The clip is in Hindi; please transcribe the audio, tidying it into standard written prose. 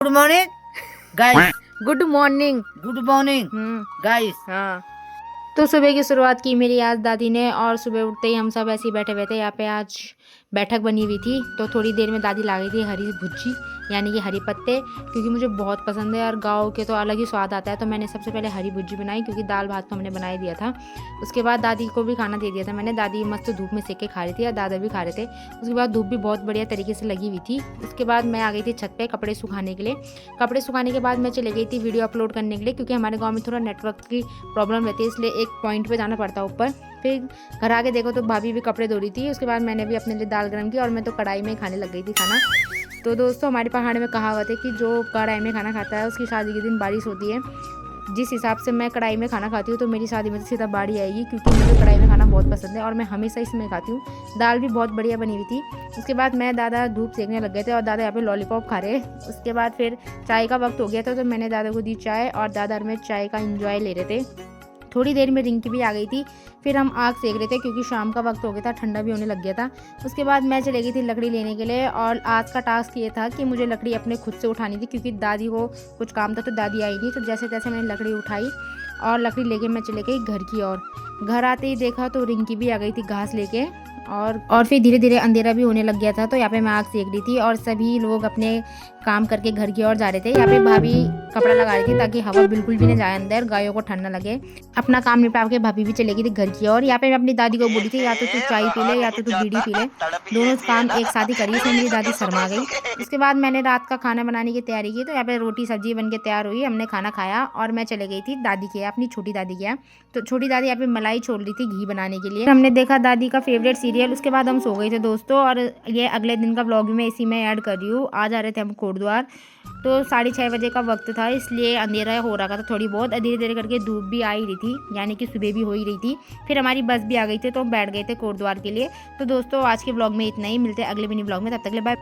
Good morning guys. Good morning. Good morning guys. हाँ, तो सुबह की शुरुआत की मेरी आज दादी ने, और सुबह उठते ही हम सब ऐसे ही बैठे हुए थे। यहाँ पे आज बैठक बनी हुई थी, तो थोड़ी देर में दादी ला गई थी हरी भुज्जी, यानी कि हरी पत्ते, क्योंकि मुझे बहुत पसंद है और गाँव के तो अलग ही स्वाद आता है। तो मैंने सबसे पहले हरी भुज्जी बनाई, क्योंकि दाल भात तो हमने बना ही दिया था। उसके बाद दादी को भी खाना दे दिया था मैंने। दादी मस्त धूप में सेक के खा रही थी और दादा भी खा रहे थे। उसके बाद धूप भी बहुत बढ़िया तरीके से लगी हुई थी। उसके बाद मैं आ गई थी छत पे कपड़े सुखाने के लिए। कपड़े सुखाने के बाद मैं चली गई थी वीडियो अपलोड करने के लिए, क्योंकि हमारे गाँव में थोड़ा नेटवर्क की प्रॉब्लम रहती है, इसलिए एक पॉइंट पे जाना पड़ता है ऊपर। फिर घर आके देखो तो भाभी भी कपड़े धो रही थी। उसके बाद मैंने भी अपने लिए दाल गरम की और मैं तो कढ़ाई में खाने लग गई थी खाना। तो दोस्तों, हमारे पहाड़ में कहावत है कि जो कढ़ाई में खाना खाता है उसकी शादी के दिन बारिश होती है। जिस हिसाब से मैं कढ़ाई में खाना खाती हूँ, तो मेरी शादी में तो सीधा बाड़ी आएगी, क्योंकि मुझे कढ़ाई में खाना बहुत पसंद है और मैं हमेशा इसमें खाती हूँ। दाल भी बहुत बढ़िया बनी हुई थी। उसके बाद मैं दादा धूप सेकने लग गए थे और दादा यहाँ पे लॉलीपॉप खा रहे। उसके बाद फिर चाय का वक्त हो गया था, तो मैंने दादा को दी चाय और दादा और मैं चाय का एंजॉय ले रहे थे। थोड़ी देर में रिंकी भी आ गई थी। फिर हम आग सेक रहे थे, क्योंकि शाम का वक्त हो गया था, ठंडा भी होने लग गया था। उसके बाद मैं चली गई थी लकड़ी लेने के लिए, और आज का टास्क ये था कि मुझे लकड़ी अपने खुद से उठानी थी, क्योंकि दादी को कुछ काम था तो दादी आई नहीं। तो जैसे तैसे मैंने लकड़ी उठाई और लकड़ी लेके मैं चले गई घर की ओर। घर आते ही देखा तो रिंकी भी आ गई थी घास लेके, और फिर धीरे धीरे अंधेरा भी होने लग गया था। तो यहाँ पे मैं आग सेक रही थी और सभी लोग अपने काम करके घर की ओर जा रहे थे। यहाँ पे भाभी कपड़ा लगा रही थी ताकि हवा बिल्कुल भी ना जाए अंदर, गायों को ठंड ना लगे। अपना काम निपटा के भाभी भी चलेगी थी घर की ओर। यहाँ पे मैं अपनी दादी को बोली थी, या तो तू चाय पी ले या तो तू बीड़ी पी ले, दोनों काम एक साथ ही करी। इसमें मेरी दादी शर्मा गई। उसके बाद मैंने रात का खाना बनाने की तैयारी की। तो यहाँ पे रोटी सब्जी बन के तैयार हुई, हमने खाना खाया और मैं चले गई थी दादी के यहाँ, अपनी छोटी दादी के यहाँ। तो छोटी दादी यहाँ पे मलाई छोड़ रही थी घी बनाने के लिए। हमने देखा दादी का फेवरेट सीरियल। उसके बाद हम सो गए थे दोस्तों, और ये अगले दिन का व्लॉग भी मैं इसी में ऐड कर रही हूँ। आज आ रहे थे हम कोटद्वार, तो 6:30 बजे का वक्त था, इसलिए अंधेरा हो रहा था थोड़ी बहुत। धीरे धीरे करके धूप भी आ ही रही थी, यानी कि सुबह भी हो ही रही थी। फिर हमारी बस भी आ गई थी, तो हम बैठ गए थे कोटद्वार के लिए। तो दोस्तों, आज के व्लॉग में इतना ही। मिलते हैं अगले मिनी व्लॉग में, तब तक के लिए बाय।